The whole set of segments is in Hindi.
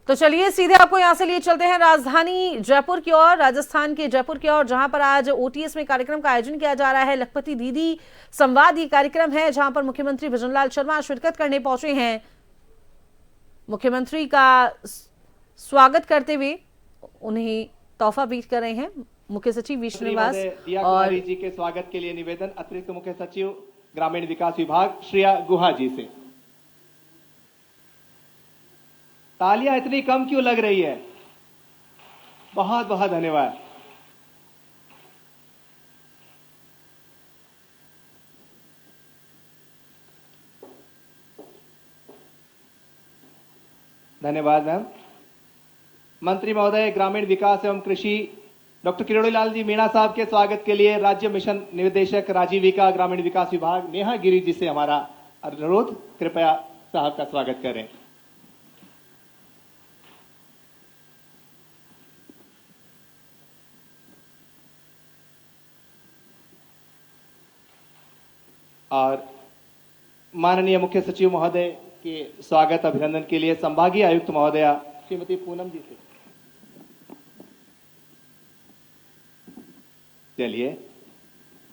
तो चलिए सीधे आपको यहां से लिए चलते हैं राजधानी जयपुर की ओर, राजस्थान के जयपुर की ओर, जहां पर आज ओटीएस में कार्यक्रम का आयोजन किया जा रहा है। लखपति दीदी संवाद ये कार्यक्रम है, जहां पर मुख्यमंत्री भजनलाल शर्मा शिरकत करने पहुंचे हैं। मुख्यमंत्री का स्वागत करते हुए उन्हें तोहफा भेंट कर रहे हैं मुख्य सचिव वी श्रीनिवास। और जी के स्वागत के लिए निवेदन अतिरिक्त मुख्य सचिव ग्रामीण विकास विभाग श्रेया गुहा जी से। तालियां इतनी कम क्यों लग रही है? बहुत बहुत धन्यवाद। धन्यवाद मैम। मंत्री महोदय ग्रामीण विकास एवं कृषि डॉक्टर किरोड़ी लाल जी मीणा साहब के स्वागत के लिए राज्य मिशन निदेशक राजीविका ग्रामीण विकास विभाग नेहा गिरी जी से हमारा अनुरोध, कृपया साहब का स्वागत करें। और माननीय मुख्य सचिव महोदय के स्वागत अभिनंदन के लिए संभागीय आयुक्त महोदया श्रीमती पूनम जी से। चलिए,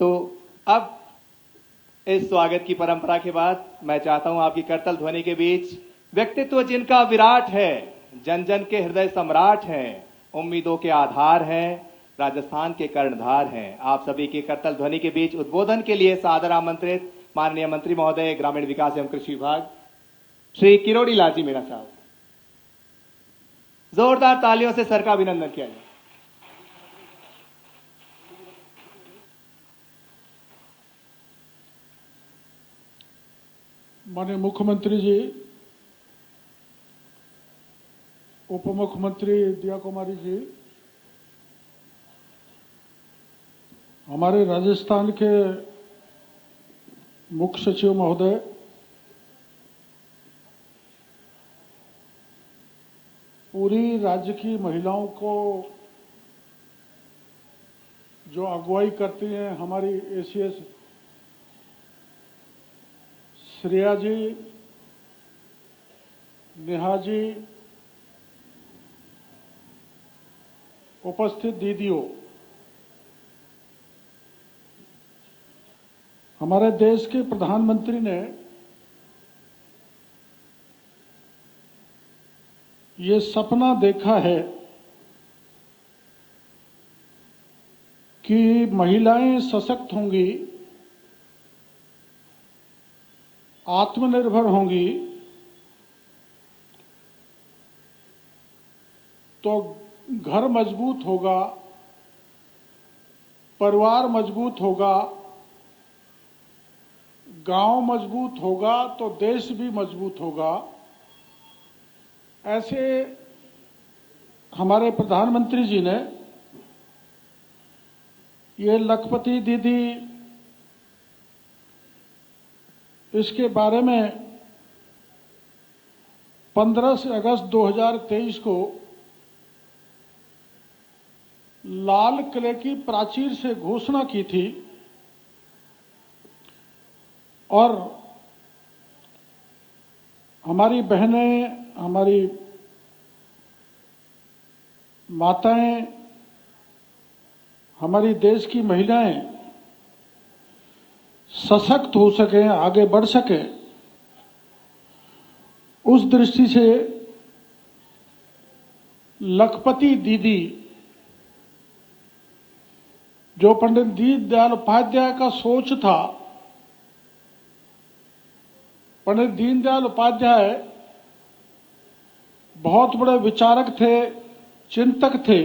तो अब इस स्वागत की परंपरा के बाद मैं चाहता हूं आपकी करतल ध्वनि के बीच व्यक्तित्व जिनका विराट है, जन जन के हृदय सम्राट हैं, उम्मीदों के आधार हैं, राजस्थान के कर्णधार हैं, आप सभी की करतल ध्वनि के बीच उद्बोधन के लिए सादर आमंत्रित माननीय मंत्री महोदय ग्रामीण विकास एवं कृषि विभाग श्री किरोड़ी लाल जी मीणा साहब। जोरदार तालियों से सर का अभिनंदन किया जाए। माननीय मुख्यमंत्री जी, उप मुख्यमंत्री दिया कुमारी जी, हमारे राजस्थान के मुख्य सचिव महोदय, पूरी राज्य की महिलाओं को जो अगुवाई करती हैं हमारी एसीएस श्रेया जी, नेहा जी, उपस्थित दीदियों, हमारे देश के प्रधानमंत्री ने ये सपना देखा है कि महिलाएं सशक्त होंगी, आत्मनिर्भर होंगी, तो घर मजबूत होगा, परिवार मजबूत होगा, गांव मजबूत होगा तो देश भी मजबूत होगा। ऐसे हमारे प्रधानमंत्री जी ने ये लखपति दीदी, इसके बारे में 15 अगस्त 2023 को लाल किले की प्राचीर से घोषणा की थी और हमारी बहनें, हमारी माताएं, हमारी देश की महिलाएं सशक्त हो सकें, आगे बढ़ सकें, उस दृष्टि से लखपति दीदी, जो पंडित दीनदयाल उपाध्याय का सोच था, पंडित दीनदयाल उपाध्याय बहुत बड़े विचारक थे, चिंतक थे,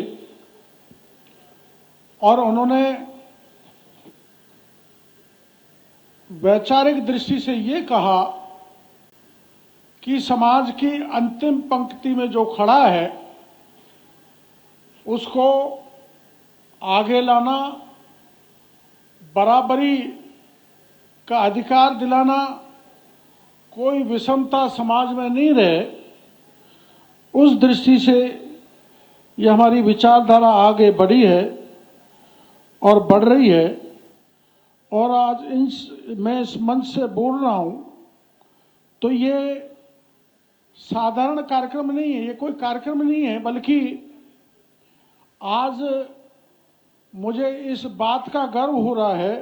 और उन्होंने वैचारिक दृष्टि से ये कहा कि समाज की अंतिम पंक्ति में जो खड़ा है उसको आगे लाना, बराबरी का अधिकार दिलाना, कोई विषमता समाज में नहीं रहे, उस दृष्टि से ये हमारी विचारधारा आगे बढ़ी है और बढ़ रही है। और आज मैं इस मंच से बोल रहा हूं तो ये साधारण कार्यक्रम नहीं है, ये कोई कार्यक्रम नहीं है, बल्कि आज मुझे इस बात का गर्व हो रहा है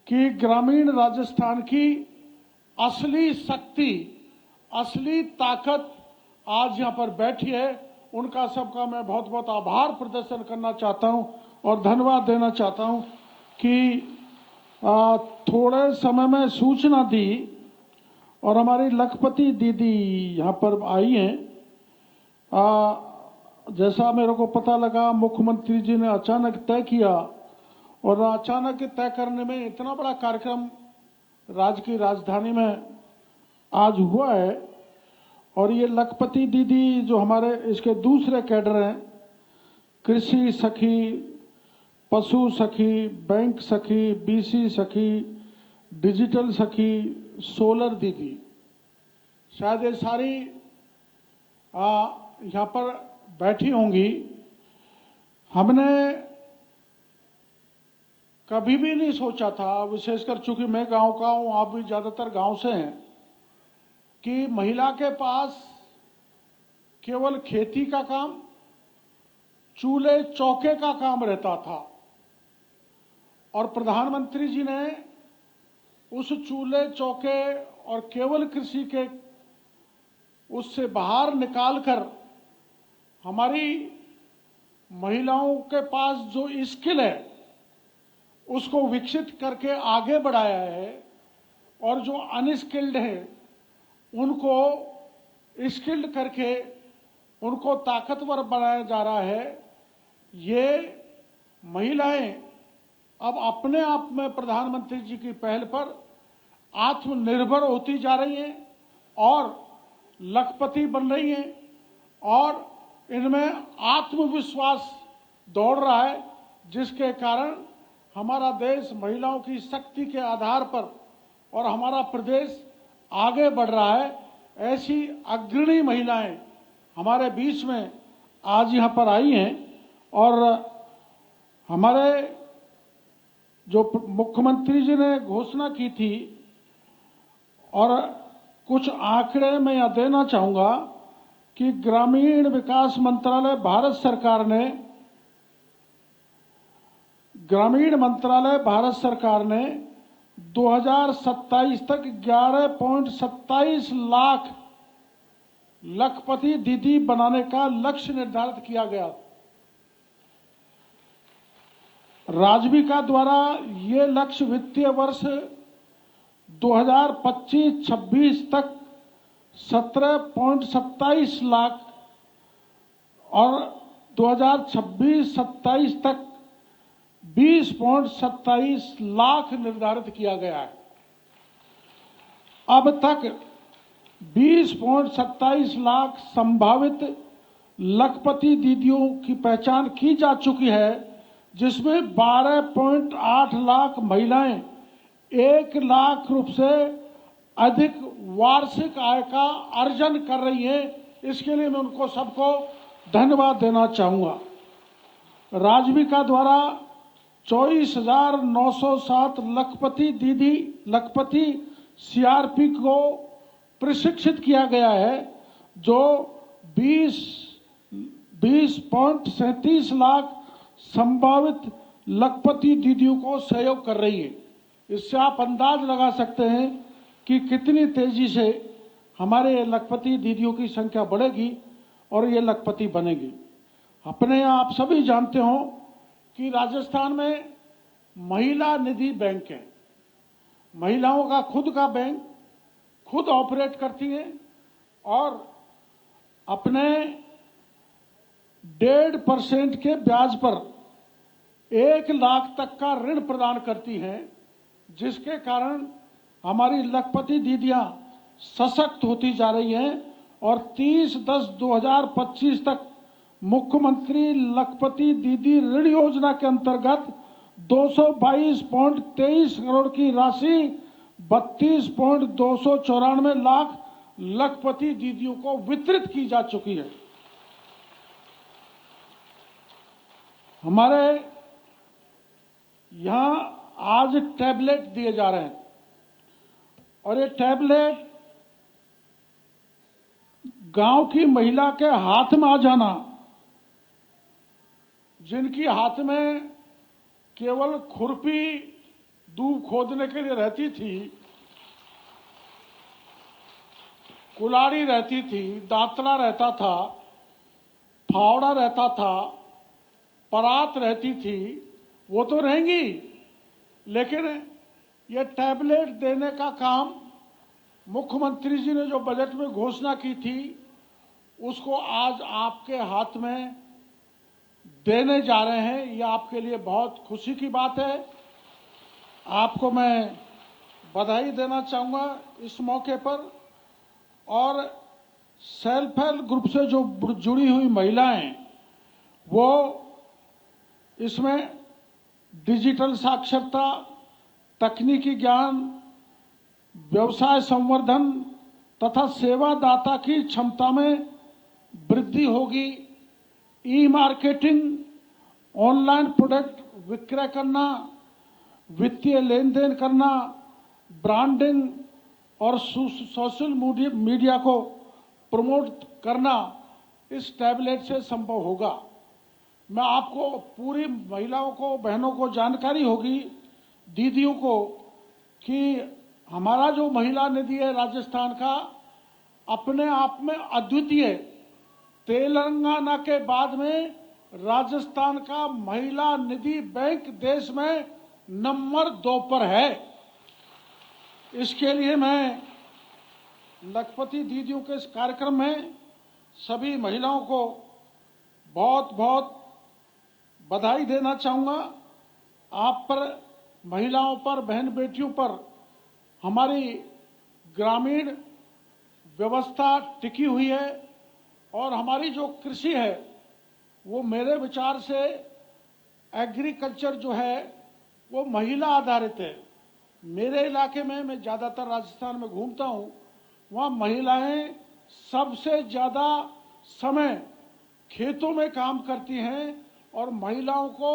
कि ग्रामीण राजस्थान की असली शक्ति, असली ताकत आज यहाँ पर बैठी है। उनका सबका मैं बहुत बहुत आभार प्रदर्शन करना चाहता हूँ और धन्यवाद देना चाहता हूँ कि थोड़े समय में सूचना दी और हमारी लखपति दीदी यहाँ पर आई हैं। जैसा मेरे को पता लगा, मुख्यमंत्री जी ने अचानक तय किया और अचानक तय करने में इतना बड़ा कार्यक्रम राज्य की राजधानी में आज हुआ है। और ये लखपति दीदी जो हमारे इसके दूसरे कैडर हैं, कृषि सखी, पशु सखी, बैंक सखी, बीसी सखी, डिजिटल सखी, सोलर दीदी, शायद ये सारी यहाँ पर बैठी होंगी। हमने कभी भी नहीं सोचा था, विशेषकर चूंकि मैं गांव का हूं, आप भी ज्यादातर गांव से हैं, कि महिला के पास केवल खेती का काम, चूल्हे चौके का काम रहता था। और प्रधानमंत्री जी ने उस चूल्हे चौके और केवल कृषि के उससे बाहर निकालकर हमारी महिलाओं के पास जो स्किल है उसको विकसित करके आगे बढ़ाया है, और जो अनस्किल्ड है उनको स्किल्ड करके उनको ताकतवर बनाया जा रहा है। ये महिलाएं अब अपने आप में प्रधानमंत्री जी की पहल पर आत्मनिर्भर होती जा रही हैं और लखपति बन रही हैं, और इनमें आत्मविश्वास दौड़ रहा है, जिसके कारण हमारा देश महिलाओं की शक्ति के आधार पर और हमारा प्रदेश आगे बढ़ रहा है। ऐसी अग्रणी महिलाएं हमारे बीच में आज यहाँ पर आई हैं। और हमारे जो मुख्यमंत्री जी ने घोषणा की थी, और कुछ आंकड़े मैं यहाँ देना चाहूंगा कि ग्रामीण विकास मंत्रालय भारत सरकार ने 2027 तक 11.27 लाख लखपति दीदी बनाने का लक्ष्य निर्धारित किया गया। राजविका द्वारा ये लक्ष्य वित्तीय वर्ष 2025-26 तक 17.27 लाख और 2026-27 तक 20.27 लाख निर्धारित किया गया है। अब तक 20.27 लाख संभावित लखपति दीदियों की पहचान की जा चुकी है, जिसमें 12.8 लाख महिलाएं 1 लाख रुपए से अधिक वार्षिक आय का अर्जन कर रही हैं। इसके लिए मैं उनको सबको धन्यवाद देना चाहूंगा। राजविका द्वारा 24,907 लखपति सीआरपी को प्रशिक्षित किया गया है, जो 20.37 लाख संभावित लखपति दीदियों को सहयोग कर रही है। इससे आप अंदाज लगा सकते हैं कि कितनी तेजी से हमारे लखपति दीदियों की संख्या बढ़ेगी और ये लखपति बनेगी। अपने आप सभी जानते हो कि राजस्थान में महिला निधि बैंक है। महिलाओं का खुद का बैंक खुद ऑपरेट करती हैं और अपने 1.5% के ब्याज पर 1 लाख तक का ऋण प्रदान करती हैं, जिसके कारण हमारी लखपति दीदियां सशक्त होती जा रही हैं। और 30/10/2025 तक मुख्यमंत्री लखपति दीदी ऋण योजना के अंतर्गत 222.23 करोड़ की राशि 32.294 लाख लखपति दीदियों को वितरित की जा चुकी है। हमारे यहां आज टैबलेट दिए जा रहे हैं, और ये टैबलेट गांव की महिला के हाथ में आ जाना, जिनकी हाथ में केवल खुरपी दूब खोदने के लिए रहती थी, कुल्हाड़ी रहती थी, दांतरा रहता था, फावड़ा रहता था, परात रहती थी, वो तो रहेंगी, लेकिन ये टैबलेट देने का काम मुख्यमंत्री जी ने जो बजट में घोषणा की थी, उसको आज आपके हाथ में देने जा रहे हैं। ये आपके लिए बहुत खुशी की बात है। आपको मैं बधाई देना चाहूँगा इस मौके पर। और सेल्फ हेल्प ग्रुप से जो जुड़ी हुई महिलाएं, वो इसमें डिजिटल साक्षरता, तकनीकी ज्ञान, व्यवसाय संवर्धन तथा सेवादाता की क्षमता में वृद्धि होगी। ई मार्केटिंग, ऑनलाइन प्रोडक्ट विक्रय करना, वित्तीय लेन देन करना, ब्रांडिंग और सोशल मीडिया को प्रमोट करना इस टैबलेट से संभव होगा। मैं आपको पूरी महिलाओं को, बहनों को जानकारी होगी, दीदियों को, कि हमारा जो महिला निधि है राजस्थान का, अपने आप में अद्वितीय। तेलंगाना के बाद में राजस्थान का महिला निधि बैंक देश में नंबर 2 पर है। इसके लिए मैं लखपति दीदियों के इस कार्यक्रम में सभी महिलाओं को बहुत बहुत बधाई देना चाहूँगा। आप पर, महिलाओं पर, बहन बेटियों पर हमारी ग्रामीण व्यवस्था टिकी हुई है और हमारी जो कृषि है वो मेरे विचार से एग्रीकल्चर जो है वो महिला आधारित है। मेरे इलाके में, मैं ज़्यादातर राजस्थान में घूमता हूँ, वहाँ महिलाएं सबसे ज़्यादा समय खेतों में काम करती हैं और महिलाओं को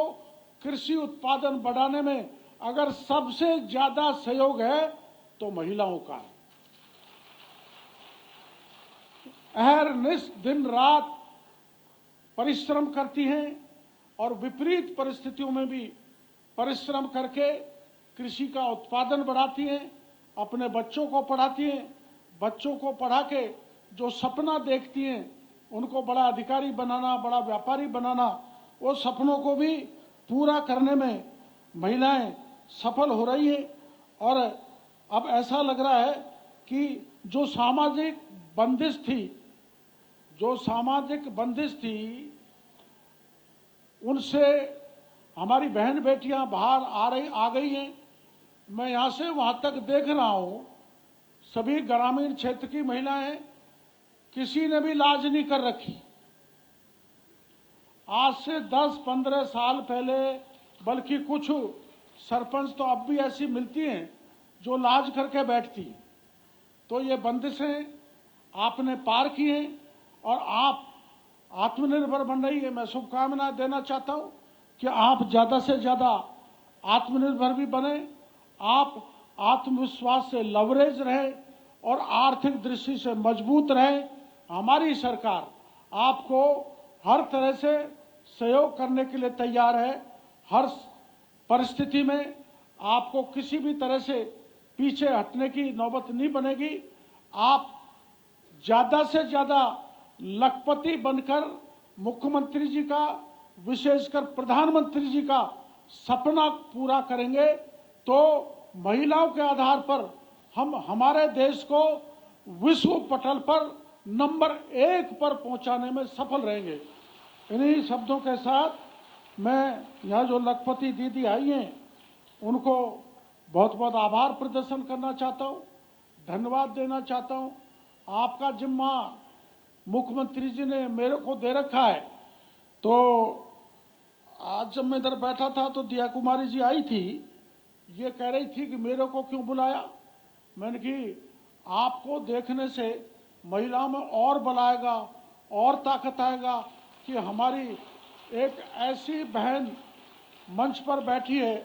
कृषि उत्पादन बढ़ाने में अगर सबसे ज़्यादा सहयोग है तो महिलाओं का है। अहरनिश दिन रात परिश्रम करती हैं और विपरीत परिस्थितियों में भी परिश्रम करके कृषि का उत्पादन बढ़ाती हैं, अपने बच्चों को पढ़ाती हैं, बच्चों को पढ़ा के जो सपना देखती हैं, उनको बड़ा अधिकारी बनाना, बड़ा व्यापारी बनाना, वो सपनों को भी पूरा करने में महिलाएं सफल हो रही है। और अब ऐसा लग रहा है कि जो सामाजिक बंदिश थी, उनसे हमारी बहन बेटियां बाहर आ गई हैं। मैं यहाँ से वहाँ तक देख रहा हूँ, सभी ग्रामीण क्षेत्र की महिलाएं, किसी ने भी लाज नहीं कर रखी। आज से 10-15 साल पहले, बल्कि कुछ सरपंच तो अब भी ऐसी मिलती हैं जो लाज करके बैठती। तो ये बंदिशें आपने पार की हैं और आप आत्मनिर्भर बन रही है। मैं शुभकामनाएं देना चाहता हूं कि आप ज़्यादा से ज़्यादा आत्मनिर्भर भी बने, आप आत्मविश्वास से लवरेज रहे और आर्थिक दृष्टि से मजबूत रहे। हमारी सरकार आपको हर तरह से सहयोग करने के लिए तैयार है। हर परिस्थिति में आपको किसी भी तरह से पीछे हटने की नौबत नहीं बनेगी। आप ज़्यादा से ज़्यादा लखपति बनकर मुख्यमंत्री जी का, विशेषकर प्रधानमंत्री जी का सपना पूरा करेंगे तो महिलाओं के आधार पर हम हमारे देश को विश्व पटल पर नंबर 1 पर पहुंचाने में सफल रहेंगे। इन्हीं शब्दों के साथ मैं यहाँ जो लखपति दीदी आई हैं उनको बहुत बहुत आभार प्रदर्शन करना चाहता हूँ, धन्यवाद देना चाहता हूँ। आपका जिम्मा मुख्यमंत्री जी ने मेरे को दे रखा है। तो आज जब मैं इधर बैठा था तो दिया कुमारी जी आई थी, ये कह रही थी कि मेरे को क्यों बुलाया। मैंने कि आपको देखने से महिलाओं में और बल आएगा और ताकत आएगा कि हमारी एक ऐसी बहन मंच पर बैठी है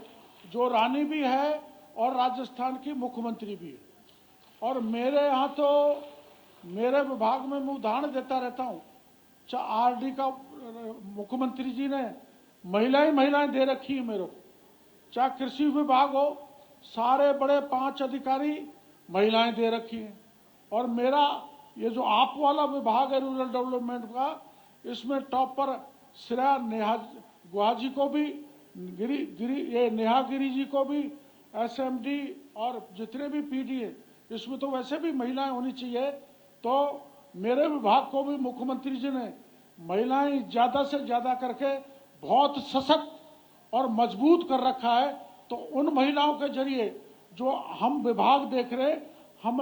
जो रानी भी है और राजस्थान की मुख्यमंत्री भी है। और मेरे यहाँ तो मेरे विभाग में मैं उदाहरण देता रहता हूँ। चाहे आरडी का मुख्यमंत्री जी ने महिलाएं दे रखी है मेरे को, चाहे कृषि विभाग हो, सारे बड़े 5 अधिकारी महिलाएं दे रखी हैं। और मेरा ये जो आप वाला विभाग है रूरल डेवलपमेंट का, इसमें टॉप पर श्रेया नेहा गुहा जी को भी, नेहा गिरी जी को भी, एसएमडी और जितने भी पीडी है, इसमें तो वैसे भी महिलाएं होनी चाहिए। तो मेरे विभाग को भी मुख्यमंत्री जी ने महिलाएं ज्यादा से ज्यादा करके बहुत सशक्त और मजबूत कर रखा है। तो उन महिलाओं के जरिए जो हम विभाग देख रहे, हम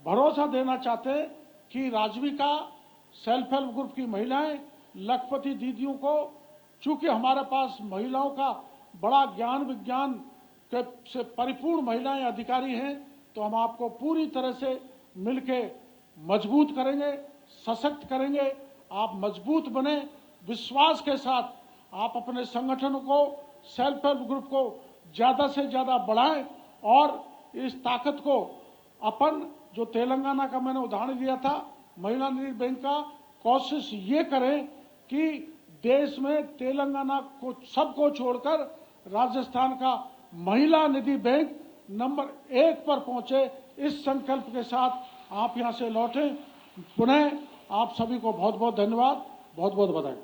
भरोसा देना चाहते हैं कि राजविका सेल्फ हेल्प ग्रुप की महिलाएं, लखपति दीदियों को, चूंकि हमारे पास महिलाओं का बड़ा ज्ञान विज्ञान से परिपूर्ण महिलाएं अधिकारी हैं, तो हम आपको पूरी तरह से मिलके मजबूत करेंगे, सशक्त करेंगे। आप मजबूत बने, विश्वास के साथ आप अपने संगठन को, सेल्फ हेल्प ग्रुप को ज्यादा से ज्यादा बढ़ाएं और इस ताकत को अपन जो तेलंगाना का मैंने उदाहरण दिया था महिला निधि बैंक का, कोशिश ये करें कि देश में तेलंगाना को सबको छोड़कर राजस्थान का महिला निधि बैंक नंबर 1 पर पहुंचे। इस संकल्प के साथ आप यहां से लौटें। पुनः आप सभी को बहुत बहुत धन्यवाद, बहुत बहुत बधाई।